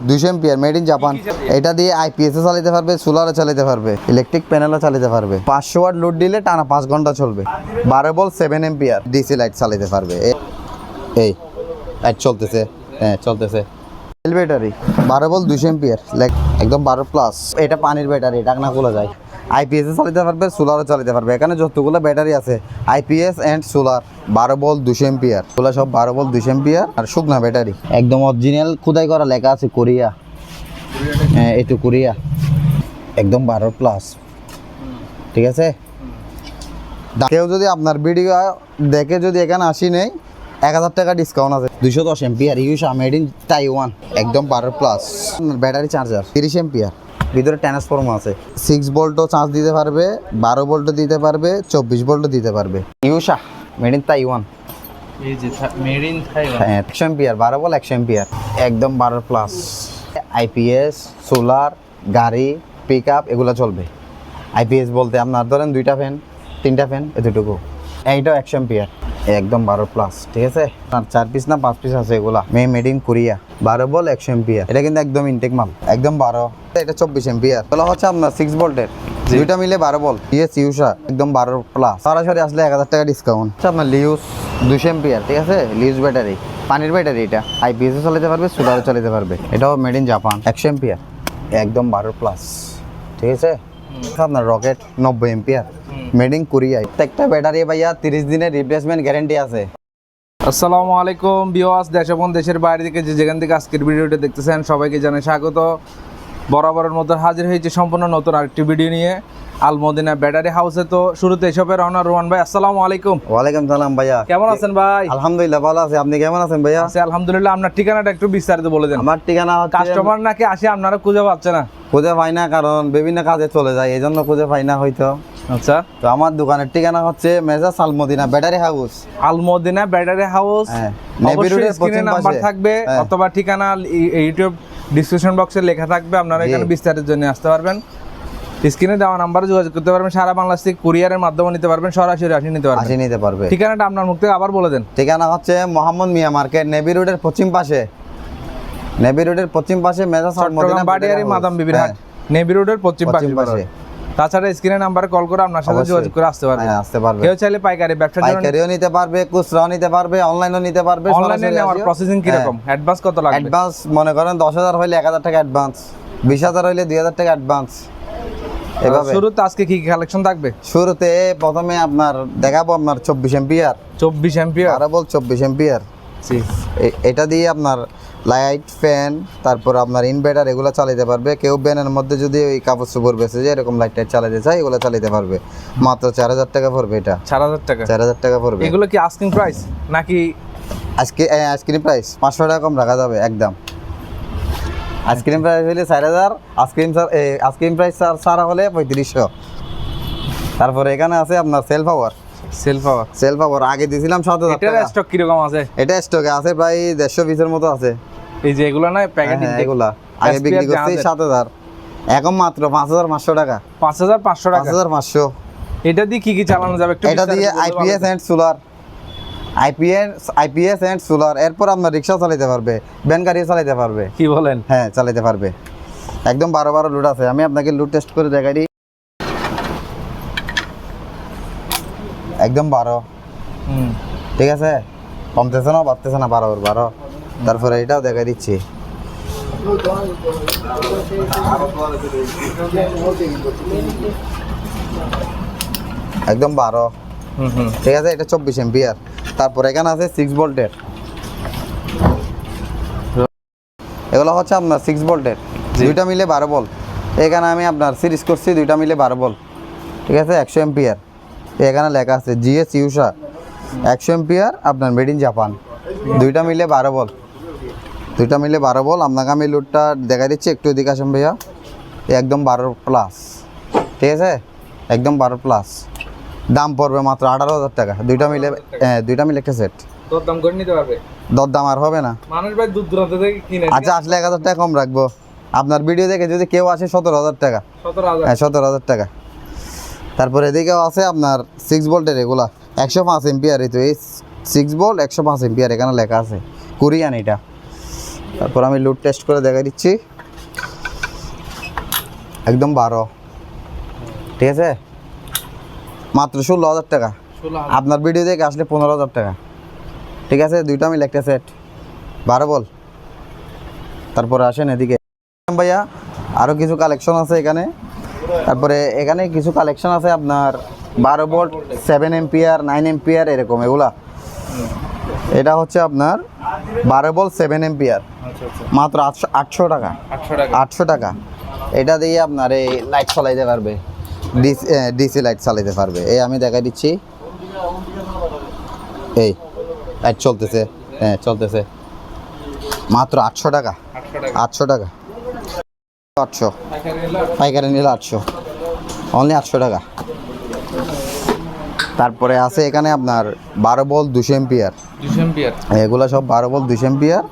200 ampere made in Japan. এটা দিয়ে IPS এ চালাতে পারবে, সোলারে চালাতে পারবে, ইলেকট্রিক প্যানেলও চালাতে পারবে। 500 ওয়াট লোড দিলে টানা 5 ঘন্টা চলবে। 12 ভোল্ট 7 এম্পিয়ার ডিসি লাইট চালাতে পারবে। এই লাইট চলতেছে, হ্যাঁ চলতেছে। ব্যাটারি 12 ভোল্ট 200 এম্পিয়ার, একদম 12 প্লাস। এটা পানির ব্যাটারি, ঢাকনা খোলা যায়। আইপিএস এ চালাতে পারবে, সোলারও চালাতে পারবে। এখানে যতগুলো ব্যাটারি আছে IPS and solar 12 volt 200 ampere, ওগুলো সব 12 ভোল্ট 200 এম্পিয়ার। আর শুকনা ব্যাটারি একদম অরিজিনাল খোদাই করা লেখা আছে কোরিয়া, হ্যাঁ এই তো কোরিয়া, একদম 12 প্লাস। ঠিক আছে, কেউ যদি আপনার ভিডিও দেখে যদি এখানে আসি নেই 1000 টাকা ডিসকাউন্ট আছে। 210 ampere Yuasa made in Taiwan, একদম 12 প্লাস। ব্যাটারি চার্জার 30 এম্পিয়ার, ভিতরে ট্রান্সফর্মার আছে। 6 ভোল্টও চার্জ দিতে পারবে, 12 ভোল্টও দিতে পারবে, 24 ভোল্টও দিতে পারবে। ইউসা মেড ইন তাইওয়ান, এই যে মেড ইন থাইল্যান্ড। হ্যাঁ 100 এম্পিয়ার, 12 ভোল্ট 100 এম্পিয়ার, একদম 12 প্লাস। আইপিএস, সোলার, গাড়ি, পিক আপ এগুলো চলবে। আইপিএস বলতে আপনার ধরেন 2টা ফ্যান 3টা ফ্যান এতটুকু। এইটাও 100 এম্পিয়ার, একদম 12 প্লাস। ঠিক আছে, আর 4 পিস না 5 পিস আছে এগুলা, made in Korea. 12 volt 100 ampere, এটা কিন্তু একদম ইনটেক মাল, একদম 12। এটা 24 এম্পিয়ার, তাহলে হচ্ছে আপনার 6 ভোল্টের, দুইটা মিলে 12 ভোল্ট। ইয়েস ইউসা একদম 12 প্লাস। সরাসরি আসলে 1000 টাকা ডিসকাউন্ট। আপনার লিউস 200 এম্পিয়ার, ঠিক আছে, লিউস ব্যাটারি, পানির ব্যাটারি। এটা আইপিএস এ চালাতে পারবে, সোলারও চালাতে পারবে। এটাও মেড ইন জাপান, 100 এম্পিয়ার, একদম 12 প্লাস। ঠিক আছে, আপনার rocket 90 ampere, made in Korea. প্রত্যেকটা ব্যাটারি ভাইয়া 30 দিনের রিপ্লেসমেন্ট গ্যারান্টি আছে। আসসালামু আলাইকুম ভিউয়ার্স, দেশ এবং দেশের বাইরে থেকে যেখান থেকে আজকের ভিডিওটা দেখতেছেন সবাইকে জানাই স্বাগত। বরাবরের মতো হাজির হয়েছে সম্পূর্ণ নতুন আরেকটি ভিডিও নিয়ে। আল মদিনা ব্যাটারি হাউসে। তো শুরুতে এসবে রওনা রোমান ভাই, আসসালামু আলাইকুম। ওয়ালাইকুম সালাম ভাইয়া, কেমন আছেন ভাই? আলহামদুলিল্লাহ ভালো আছি, আপনি কেমন আছেন ভাইয়া? আছি আলহামদুলিল্লাহ। আপনার ঠিকানাটা একটু বিস্তারিত বলে দেন। আমার ঠিকানা হচ্ছে, কাস্টমার নাকি আসে আপনারা খুঁজে পাচ্ছে না? খুঁজে পাই না, কারণ বিভিন্ন কাজে চলে যায়, এই জন্য খুঁজে পাই না হয়তো। আচ্ছা, তো আমার দোকানের ঠিকানা হচ্ছে মেজাজ আল মদিনা ব্যাটারি হাউস। আল মদিনা ব্যাটারি হাউস, হ্যাঁ, অবশ্যই স্ক্রিনে নাম্বার থাকবে অথবা ঠিকানা ইউটিউব ডিসক্রিপশন বক্সে লেখা থাকবে, আপনারা এখানে বিস্তারিত জন্য আসতে পারবেন। স্ক্রিনে দেওয়া নাম্বারে যোগাযোগ করতে পারবেন। সারা বাংলাদেশ থেকে কুরিয়ারের মাধ্যমে নিতে পারবেন, সরাসরি আসি নিতে পারবে। ঠিকানাটা আপনার মুখ থেকে আবার বলে দেন। ঠিকানা হচ্ছে মোহাম্মদ মিয়া মার্কেট, নেভি রোডের পশ্চিম পাশে, নেভি রোডের পশ্চিম পাশে মেজাজ আল মদিনা বাড়িয়ারি মাদাম বিবির হাট, নেভি রোডের পশ্চিম পাশে। তাছাড়া স্ক্রিনে নাম্বারে কল করে আপনার সাথে যোগাযোগ করে আসতে পারবে। আসতে পারবে। কেউ চাইলে পাইকারি ব্যবসা পাইকারিও নিতে পারবে, খুচরাও নিতে পারবে, অনলাইনও নিতে পারবে। অনলাইনে নেওয়ার প্রসেসিং কি রকম? অ্যাডভান্স কত লাগবে? অ্যাডভান্স মনে করেন 10,000 হইলে 1000 টাকা অ্যাডভান্স, 20,000 হইলে 2000 টাকা অ্যাডভান্স। এভাবে শুরুতে আজকে কি কালেকশন থাকবে? শুরুতে প্রথমে আপনার দেখাবো আপনার 24 এম্পিয়ার, 24 এম্পিয়ার, আর বল 24 এম্পিয়ার। এটা দিয়ে আপনার লাইট, ফ্যান, তারপর আপনার ইনভার্টার এগুলো চালাতে পারবে। কেউ ব্যানের মধ্যে যদি ওই কাপড় চোপড় বেছে যে এরকম লাইট টাইট চালাতে চায়, এগুলো চালাতে পারবে। মাত্র 4000 টাকা পড়বে। এটা 4000 টাকা, 4000 টাকা পড়বে। এগুলো কি আস্কিং প্রাইস নাকি আইসক্রিম প্রাইস? 500 টাকা কম রাখা যাবে একদম। আইসক্রিম প্রাইস হলে 4000, আইসক্রিম প্রাইস সারা হলে 3500। তারপরে এখানে আছে আপনার সেল পাওয়ার আগে দিয়েছিলাম 7000 টাকা। এটার স্টক কি রকম আছে? এটা স্টকে আছে প্রায় 150 পিসের মতো আছে। এই যে এগুলো না প্যাকেট, এগুলা আগে বিক্রি করছি 7000, এখন মাত্র 5500 টাকা। 5500 টাকা, 5500। এটা দিয়ে কি কি চালানো যাবে একটু? এটা দিয়ে IPS and solar, IPS and solar. এরপর আপনার রিক্সা চালাতে পারবে, ভ্যান গাড়ি চালাতে পারবে। কি বলেন? হ্যাঁ চালাতে পারবে। একদম 12 লোড আছে। আমি আপনাকে লোড টেস্ট করে দেখাই দিই। একদম 12। ঠিক আছে, কমতেছে না বাড়তেছে না, 12। তারপরে এটাও দেখাই দিচ্ছি। একদম 12। ঠিক আছে, এটা 24 এম্পিয়ার। তারপর এখানে আছে 6 ভোল্টের, এগুলো হচ্ছে আপনার 6 ভোল্টের, দুইটা মিলে 12 ভোল্ট। এখানে আমি আপনার সিরিজ করছি, দুইটা মিলে 12 ভোল্ট। ঠিক আছে, 100 এম্পিয়ার। এখানে লেখা আছে জিএস ইউসা 100 এম্পিয়ার, আপনার মেড ইন জাপান। দুইটা মিলে 12 ভোল্ট, দুইটা মিলে 12 ভোল্ট। আপনাকে আমি লোডটা দেখাই দিচ্ছি, একটু এদিকে আসেন ভাইয়া। একদম 12 প্লাস। ঠিক আছে, একদম 12 প্লাস। দাম পড়বে মাত্র 18,000 টাকা। দুইটা মিলে একটা সেট। দরদাম করে নিতে পারবে? দরদাম আর হবে না, মানুষ ভাই দূর দূরান্ত থেকে কিনে। আচ্ছা, আসলে 1000 টাকা কম রাখবো। আপনার ভিডিও দেখে যদি কেউ আসে 17,000 টাকা। 17,000? হ্যাঁ 17,000 টাকা। তারপরে এদিকেও আছে আপনার 6 ভোল্টের, এগুলা 105 এম্পিয়ার। এই তো এই 6 ভোল্ট 105 এম্পিয়ার, এখানে লেখা আছে কোরিয়ান। এটা তারপর আমি লোড টেস্ট করে দেখা দিচ্ছি, একদম 12, ঠিক আছে, মাত্র 16,000 টাকা। আপনার ভিডিও দেখে আসলে 15,000 টাকা, ঠিক আছে। দুইটা মিলে একটা সেট, 12 বল। তারপরে আসেন এদিকে ভাইয়া, আরও কিছু কালেকশন আছে এখানে। তারপরে এখানে কিছু কালেকশন আছে আপনার 12 ভোল্ট, 7 এম্পিয়ার, 9 এম্পিয়ার এরকম এগুলা। এটা হচ্ছে আপনার 12 ভোল্ট 7 এম্পিয়ার, মাত্র 800 টাকা। 800 টাকা। এটা দিয়ে আপনার এই লাইট চালাইতে পারবে, ডিসি লাইট চালাইতে পারবে। এই আমি দেখাই দিচ্ছি, এই লাইট চলতেছে, হ্যাঁ চলতেছে, মাত্র 800 টাকা। 800 টাকা, 800 পাইকারি নিলে 800, অনলি 800 টাকা। তারপরে আছে এখানে আপনার 12 ভোল্ট 200 এম্পিয়ার, এগুলো সব 12 ভোল্ট 200 এম্পিয়ার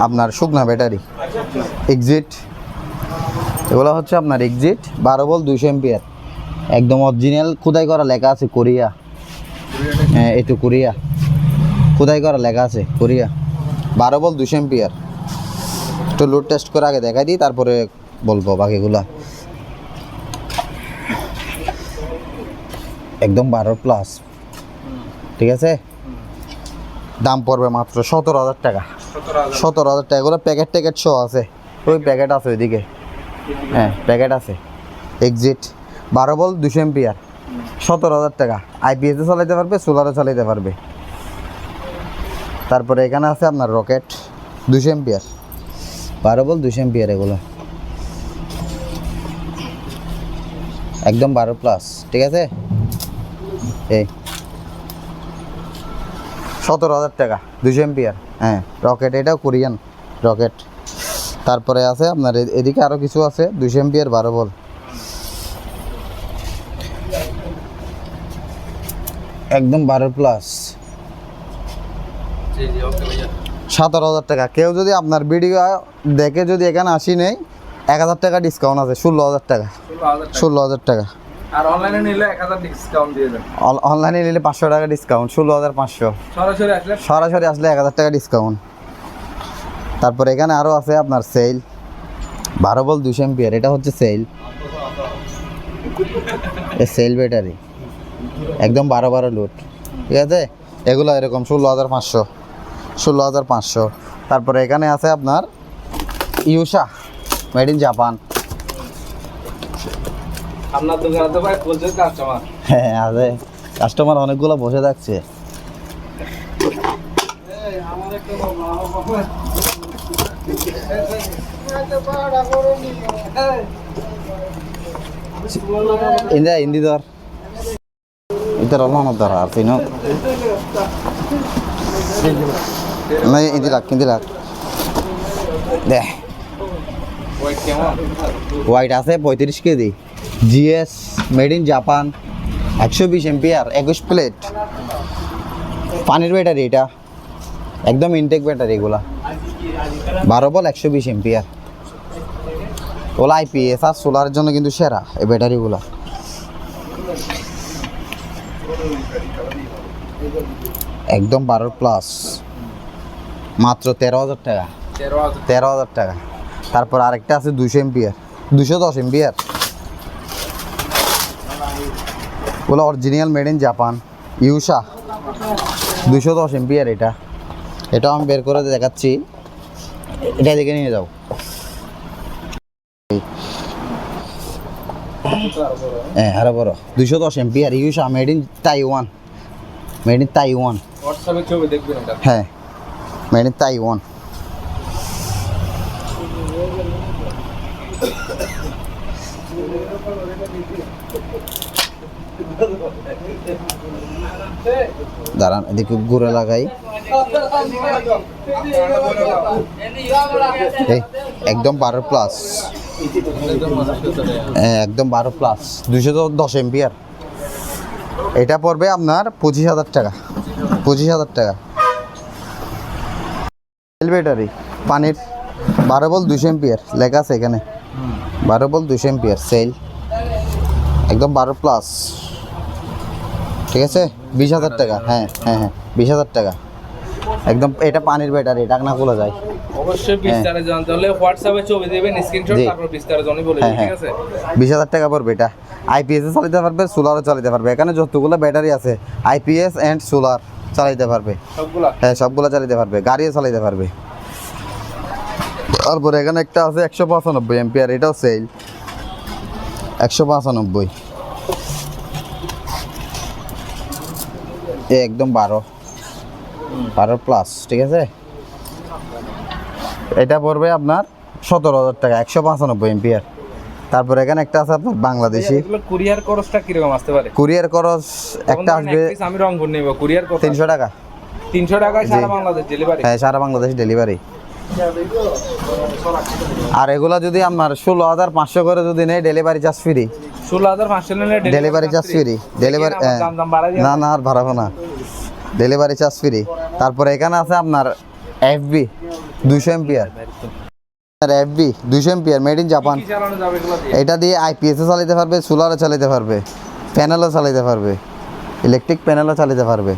আপনার শুকনা ব্যাটারি এক্সিট। এগুলো হচ্ছে আপনার এক্সিট 12 ভোল্ট 200 এম্পিয়ার, একদম অরিজিনাল খোদাই করা লেখা আছে কোরিয়া। হ্যাঁ এই তো কোরিয়া, খোদাই করা লেখা আছে কোরিয়া, 12 ভোল্ট 200 এম্পিয়ার। একটু লোড টেস্ট করে আগে দেখাই দিই, তারপরে বলবো বাকিগুলা। একদম 12 প্লাস, ঠিক আছে। দাম পড়বে মাত্র 17,000 টাকা। 17,000 টাকা। এগুলো প্যাকেট ট্যাকেট সহ আছে, ওই প্যাকেট আছে ওইদিকে, হ্যাঁ প্যাকেট আছে। এক্সিট 12 ভোল্ট 200 এম্পিয়ার, 17,000 টাকা। আইপিএসে চালাইতে পারবে, সোলারে চালাইতে পারবে। তারপরে এখানে আছে আপনার রকেট 200 এম্পিয়ার, 12 ভোল্ট 200 এম্পিয়ার, এগুলো একদম 12 প্লাস, ঠিক আছে। এই 17,000 টাকা 200 এম্পিয়ার, হ্যাঁ রকেট, এটাও কোরিয়ান রকেট। তারপরে আছে আপনার এদিকে আরও কিছু আছে 200 এম্পিয়ার 12 ভোল্ট, একদম 12 প্লাস, 17,000 টাকা। কেউ যদি আপনার ভিডিও দেখে যদি এখানে আসি নেই, 1,000 টাকা ডিসকাউন্ট আছে, 16,000 টাকা। 16,000 টাকা। আর অনলাইনে নিলে 1000 ডিসকাউন্ট দিয়ে দেন। অনলাইনে নিলে 500 টাকা ডিসকাউন্ট, 16,500। সরাসরি আসলে 1,000 টাকা ডিসকাউন্ট। তারপরে এখানে আরও আছে আপনার সেল 12 ভোল্ট 200 এম্পিয়ার, এটা হচ্ছে সেল, সেল ব্যাটারি, একদম 12 লোড, ঠিক আছে। এগুলো এরকম 16,500, 16,500। তারপরে এখানে আছে আপনার ইউসা, মেড ইন জাপান। আপনার দোকানে তো ভাই প্রচুর কাস্টমার। হ্যাঁ আছে, কাস্টমার অনেকগুলো বসে থাকছে। হিন্দি ধর, ইতার অন্য ধর আর তিন না, হিন্দি রাখ দেখ। হোয়াইট আছে 35 KG, GS, made in Japan, 120 ampere, 21 plate, পানির ব্যাটারি, এটা একদম ইনটেক ব্যাটারি। এগুলা 12 ভোল্ট 120 এম্পিয়ার, ওলা আইপিএস আর সোলারের জন্য কিন্তু সেরা এই ব্যাটারিগুলা। একদম 12 প্লাস, মাত্র 13,000 টাকা। 13,000 টাকা। তারপর আরেকটা আছে 200 এম্পিয়ার, 210 এম্পিয়ার, ওগুলো original made in Japan, Yuasa 210 ampere. এটাও আমি বের করে দেখাচ্ছি, এটা দেখে নিয়ে যাও। হ্যাঁ আরো বড়, 210 ampere, Yuasa, made in Taiwan, made in Taiwan. হোয়াটসঅ্যাপে ছবি দেখবেন এটা। হ্যাঁ মেড ইন তাইওয়ান। দাঁড়ান এদিকে ঘুরে লাগাই, একদম 12 প্লাস, একদম 12 প্লাস, 210 এম্পিয়ার। এটা পড়বে আপনার 25,000 টাকা। 25,000 টাকা। সেল ব্যাটারি পানির 12 ভোল্ট 200 এম্পিয়ার লেখা আছে এখানে, 12 ভোল্ট 200 এম্পিয়ার সেল, একদম 12 প্লাস, ঠিক আছে। 20,000 টাকা। হ্যাঁ 20,000 টাকা একদম। এটা পানির ব্যাটারি, ঢাকনা খোলা যায়। অবশ্যই বিস্তারিত জানতে হলে হোয়াটসঅ্যাপে ছবি দিবেন, স্ক্রিনশট, তারপর বিস্তারিত জানি বলে দিবেন, ঠিক আছে? 20,000 টাকা পড়বে এটা। আইপিএস এ চালাতে পারবে, সোলারও চালাতে পারবে। এখানে যতগুলো ব্যাটারি আছে আইপিএস এন্ড সোলার চালাতে পারবে সবগুলা। হ্যাঁ, সবগুলো চালাতে পারবে, গাড়িও চালাতে পারবে। তারপর এখানে একটা আছে 195 এম্পিয়ার, এটাও সেল 195, একদম 12 প্লাস, ঠিক আছে। এটা পড়বে আপনার 17,000 টাকা, 195 এম্পিয়ার। তারপর এখানে একটা আছে আপনার বাংলাদেশি। এগুলো কুরিয়ার খরচটা কি রকম আসতে পারে? কুরিয়ার খরচ একটা আসবে, আমি রংপুর নেব, কুরিয়ার কত? 300 টাকা। 300 টাকায় সারা বাংলাদেশ ডেলিভারি? হ্যাঁ, সারা বাংলাদেশ ডেলিভারি। আর এগুলা যদি আপনার 16,500 করে যদি নেই, ডেলিভারি চার্জ ফ্রি। 16,500 নিলে ডেলিভারি চার্জ ফ্রি, ডেলিভারি না না আর বাড়াবো না, ডেলিভারি চার্জ ফ্রি। তারপরে এখানে আছে আপনার FB 200 ampere, FB 200 ampere, made in Japan. কি চালানো যাবে এগুলো দিয়ে? এটা দিয়ে আইপিএসও চালাতে পারবে, সোলারও চালাতে পারবে, প্যানেলও চালাতে পারবে, ইলেকট্রিক প্যানেলও চালাতে পারবে।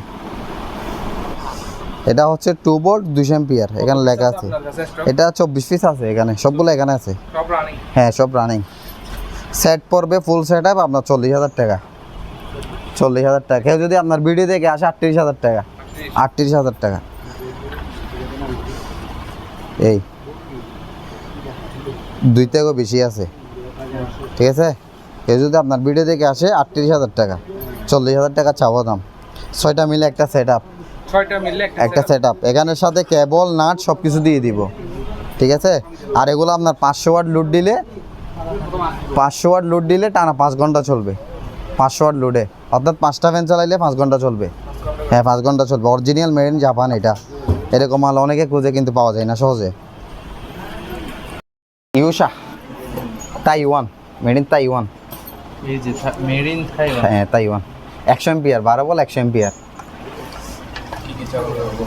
এটা হচ্ছে 2 ভোল্ট 200 এম্পিয়ার, এখানে লেখা আছে। আপনার কাছে স্টক এটা 24 পিস আছে এখানে, সবগুলো এখানে আছে। সব রানিং? হ্যাঁ, সব রানিং। সেট পড়বে ফুল সেট আপ আপনার 40,000 টাকা, 40,000 টাকা। কেউ যদি আপনার ভিডিও দেখে আসে 38,000 টাকা, 38,000 টাকা। এই 2 থেকেও বেশি আছে, ঠিক আছে। কেউ যদি আপনার ভিডিও দেখে আসে 38,000 টাকা, 40,000 টাকা চাওয়া দাম। 6টা মিলে একটা সেট আপ, 6টা মিলে একটা সেট আপ। এখানের সাথে কেবল নাট সব কিছু দিয়ে দিব, ঠিক আছে। আর এগুলো আপনার 500 ওয়াট লোড দিলে, 500 ওয়াট লোড দিলে টানা 5 ঘন্টা চলবে। 500 ওয়াট লোডে অর্থাৎ 5টা ফ্যান চালাইলে 5 ঘন্টা চলবে। হ্যাঁ, 5 ঘন্টা চলবে। অরিজিনাল মেড ইন জাপান এটা। এরকম মাল অনেকে খুঁজে কিন্তু পাওয়া যায় না সহজে। Yusha Taiwan, made in Taiwan. এই যে মেড ইন থাইল্যান্ড। হ্যাঁ, তাইওয়ান 100 এম্পিয়ার, 12 ভোল্ট 100 এম্পিয়ার, কি কি চালানো যাবে?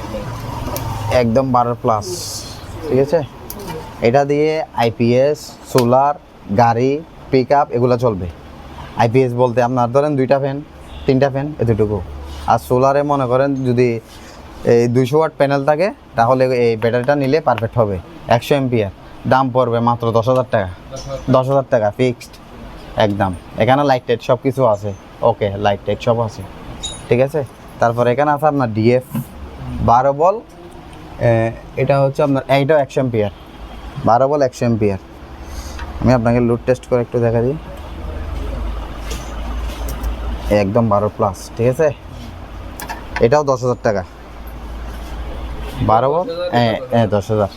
একদম 12 প্লাস, ঠিক আছে। এটা দিয়ে আইপিএস, সোলার, গাড়ি, পিক আপ এগুলো চলবে। আইপিএস বলতে আপনার ধরেন 2টা ফ্যান 3টা ফ্যান এতটুকু। আর সোলারে মনে করেন যদি এই 200 ওয়াট প্যানেল থাকে তাহলে এই ব্যাটারিটা নিলে পারফেক্ট হবে। 100 এম্পিয়ার, দাম পড়বে মাত্র 10,000 টাকা, 10,000 টাকা ফিক্সড একদম। এখানে লাইট টাইট সব কিছু আছে, ওকে, লাইট টাইট সব আছে, ঠিক আছে। তারপর এখানে আছে আপনার ডিএফ 12 বল, এটা হচ্ছে আপনার এইটাও 100 এম্পিয়ার, 12 বল 100 এম্পিয়ার। আমি আপনাকে লোড টেস্ট করে একটু দেখা দিই, একদম 12 প্লাস, ঠিক আছে। এটাও 10,000 টাকা, 12 বল, হ্যাঁ 10,000।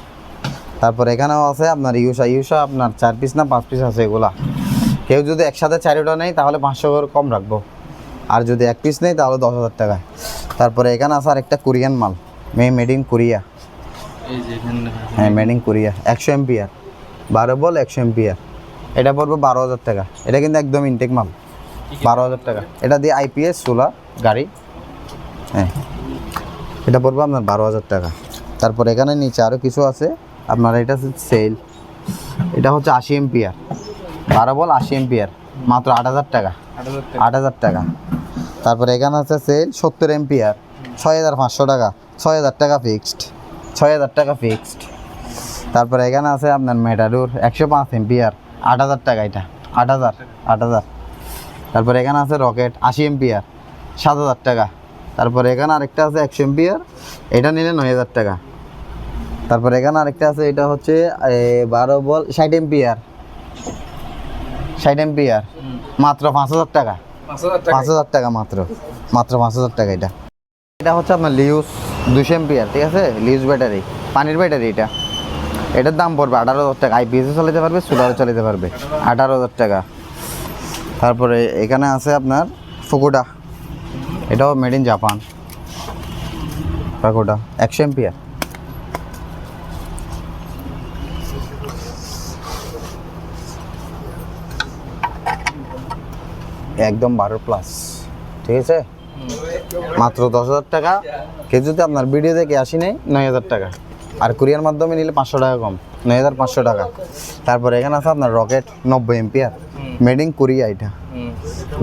তারপর এখানেও আছে আপনার ইউশা আপনার 4 পিস না 5 পিস আছে এগুলা। কেউ যদি একসাথে 4টা নেই তাহলে 500 করে কম রাখবো, আর যদি 1 পিস নেই তাহলে 10,000 টাকা। তারপরে এখানে আছে আর একটা কোরিয়ান মাল, মেড ইন কোরিয়া। এই যে এখানে হ্যাঁ, made in Korea 100 ampere, 12 ball 100 ampere. এটা পড়বে 12,000 টাকা। এটা কিন্তু একদম ইনটেক মাল, 12,000 টাকা। এটা দিয়ে আইপিএস, সোলার, গাড়ি, হ্যাঁ, এটা পড়বে আপনার 12,000 টাকা। তারপর এখানে নিচে আরও কিছু আছে আপনার, এটা হচ্ছে সেল, এটা হচ্ছে 80 এম্পিয়ার, 12 বল 80 এম্পিয়ার, মাত্র 8,000 টাকা, 8,000 টাকা। তারপর এখানে আছে সেল 70 এম্পিয়ার, 6,500 টাকা, 6,000 টাকা ফিক্সড, 6,000 টাকা ফিক্সড। তারপর এখানে আছে আপনার মেটাডোর 105 এম্পিয়ার, 8,000 টাকা, এটা 8,000। তারপর এখানে আছে রকেট 80 এম্পিয়ার, 7,000 টাকা। তারপর এখানে আরেকটা আছে 100 এম্পিয়ার, এটা নিলে 9,000 টাকা। তারপর এখানে আরেকটা আছে, এটা হচ্ছে 12 বল 60 এম্পিয়ার, 60 এম্পিয়ার, মাত্র 5,000 টাকা, 5,000 টাকা, মাত্র 5,000 টাকা। এটা হচ্ছে আপনার লিউজ 200 এম্পিয়ার, ঠিক আছে, লিউজ ব্যাটারি, পানির ব্যাটারি। এটার দাম পড়বে 18,000 টাকা। আইপিএসও চালাতে পারবে, সোলারও চালাতে পারবে, 18,000 টাকা। তারপরে এখানে আছে আপনার ফুকুডা, এটাও মেড ইন জাপান, ফুকুডা 100 এম্পিয়ার। একদম 12 প্লাস, ঠিক আছে, মাত্র 10,000 টাকা। কেউ যদি আপনার ভিডিও দেখে আসি নেই 9,000 টাকা, আর কুরিয়ার মাধ্যমে নিলে 500 টাকা কম, 9,500 টাকা। তারপরে এখানে আছে আপনার rocket 90 ampere, made in Korea, এটা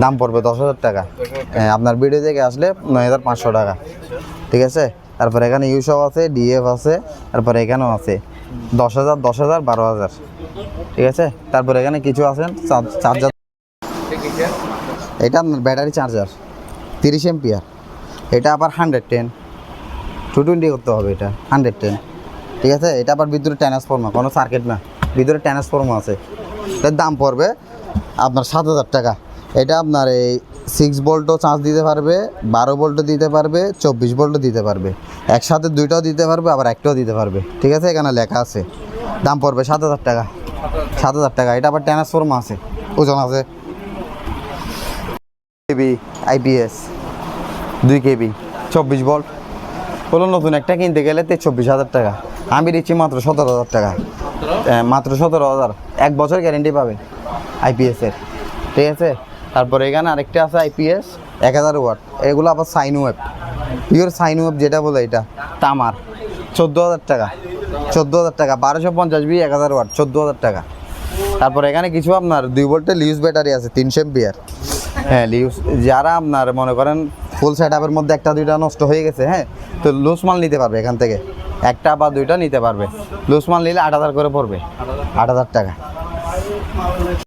দাম পড়বে 10,000 টাকা। আপনার ভিডিও দেখে আসলে 9,500 টাকা, ঠিক আছে। তারপরে এখানে ইউশাও আছে, ডিএফ আছে, তারপরে এখানেও আছে 10,000 10,000 12,000, ঠিক আছে। তারপরে এখানে কিছু আছেন চার্জার, এটা আপনার ব্যাটারি চার্জার 30 এম্পিয়ার, এটা আবার 110 220 করতে হবে, এটা 110, ঠিক আছে। এটা আবার ভিতরে ট্রান্সফর্মার, কোনো সার্কিট না, ভিতরে ট্রান্সফর্মার আছে। এটার দাম পড়বে আপনার 7,000 টাকা। এটা আপনার এই 6 ভোল্টও চার্জ দিতে পারবে, 12 ভোল্টও দিতে পারবে, 24 ভোল্টও দিতে পারবে, একসাথে দুইটাও দিতে পারবে, আবার একটাও দিতে পারবে, ঠিক আছে। এখানে লেখা আছে, দাম পড়বে 7,000 টাকা, 7,000 টাকা। এটা আবার ট্রান্সফর্মার আছে, ওজন আছে, কেবি আইপিএস 2 কেবি 24 ভোল্ট। হলো নতুন একটা কিনতে গেলে 24,000 টাকা, আমি দিচ্ছি মাত্র 17,000 টাকা, মাত্র 17,000, 1 বছর গ্যারেন্টি পাবে আইপিএসের, ঠিক আছে। তারপরে এখানে আরেকটা আছে আইপিএস 1000 ওয়াট, এগুলো আবার sine wave, pure sine wave যেটা বলে, এটা তামার 14,000 টাকা, 14,000 টাকা, 1250 বি 1000 ওয়াট 14,000 টাকা। তারপরে এখানে কিছু আপনার 2 ভোল্টের লিউজ ব্যাটারি আছে 300 এম্পিয়ার, হ্যাঁ লিউজ, যারা আপনার মনে করেন ফুল সেট আপের মধ্যে একটা দুইটা নষ্ট হয়ে গেছে, হ্যাঁ, তো লুজ মাল নিতে পারবে এখান থেকে, একটা বা দুইটা নিতে পারবে। লুজ মাল নিলে 8,000 করে পড়বে, 8,000 টাকা।